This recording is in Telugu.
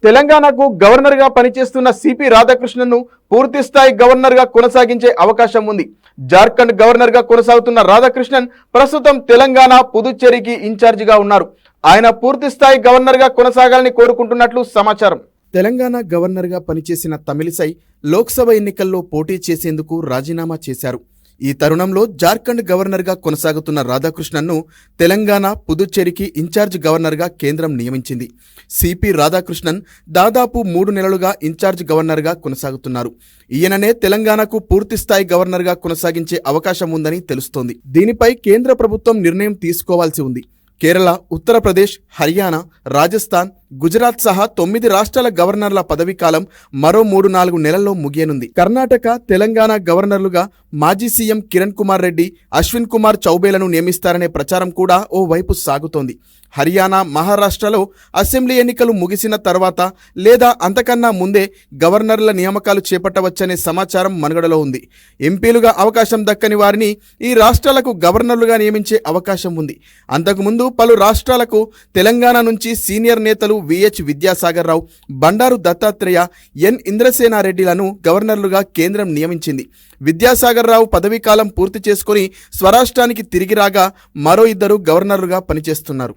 తెలంగాణకు గవర్నర్గా పనిచేస్తున్న సిపి రాధాకృష్ణన్ను పూర్తిస్థాయి గవర్నర్గా కొనసాగించే అవకాశం ఉంది. జార్ఖండ్ గవర్నర్గా కొనసాగుతున్న రాధాకృష్ణన్ ప్రస్తుతం తెలంగాణ, పుదుచ్చేరికి ఇన్ఛార్జిగా ఉన్నారు. ఆయన పూర్తిస్థాయి గవర్నర్గా కొనసాగాలని కోరుకుంటున్నట్లు సమాచారం. తెలంగాణ గవర్నర్గా పనిచేసిన తమిళిసై లోక్సభ ఎన్నికల్లో పోటీ చేసేందుకు రాజీనామా చేశారు. ఈ తరుణంలో జార్ఖండ్ గవర్నర్గా కొనసాగుతున్న రాధాకృష్ణన్ను తెలంగాణ, పుదుచ్చేరికి ఇన్ఛార్జ్ గవర్నర్గా కేంద్రం నియమించింది. సిపి రాధాకృష్ణన్ దాదాపు 3 నెలలుగా ఇన్ఛార్జ్ గవర్నర్గా కొనసాగుతున్నారు. ఈయననే తెలంగాణకు పూర్తిస్థాయి గవర్నర్గా కొనసాగించే అవకాశం ఉందని తెలుస్తోంది. దీనిపై కేంద్ర ప్రభుత్వం నిర్ణయం తీసుకోవాల్సి ఉంది. కేరళ, ఉత్తరప్రదేశ్, హర్యానా, రాజస్థాన్, గుజరాత్ సహా 9 రాష్ట్రాల గవర్నర్ల పదవీకాలం మరో 3-4 నెలల్లో ముగియనుంది. కర్ణాటక, తెలంగాణ గవర్నర్లుగా మాజీ సీఎం కిరణ్ కుమార్ రెడ్డి, అశ్విన్ కుమార్ చౌబేలను నియమిస్తారనే ప్రచారం కూడా ఓ వైపు సాగుతోంది. హర్యానా, మహారాష్ట్రలో అసెంబ్లీ ఎన్నికలు ముగిసిన తర్వాత లేదా అంతకన్నా ముందే గవర్నర్ల నియామకాలు చేపట్టవచ్చనే సమాచారం మనుగడలో ఉంది. ఎంపీలుగా అవకాశం దక్కని వారిని ఈ రాష్ట్రాలకు గవర్నర్లుగా నియమించే అవకాశం ఉంది. అంతకుముందు పలు రాష్ట్రాలకు తెలంగాణ నుంచి సీనియర్ నేతలు విహెచ్ విద్యాసాగర్ రావు, బండారు దత్తాత్రేయ, ఎన్ ఇంద్రసేనారెడ్డిలను గవర్నర్లుగా కేంద్రం నియమించింది. విద్యాసాగర్ రావు పదవీకాలం పూర్తి చేసుకుని స్వరాష్ట్రానికి తిరిగి రాగా మరో 2 గవర్నర్లుగా పనిచేస్తున్నారు.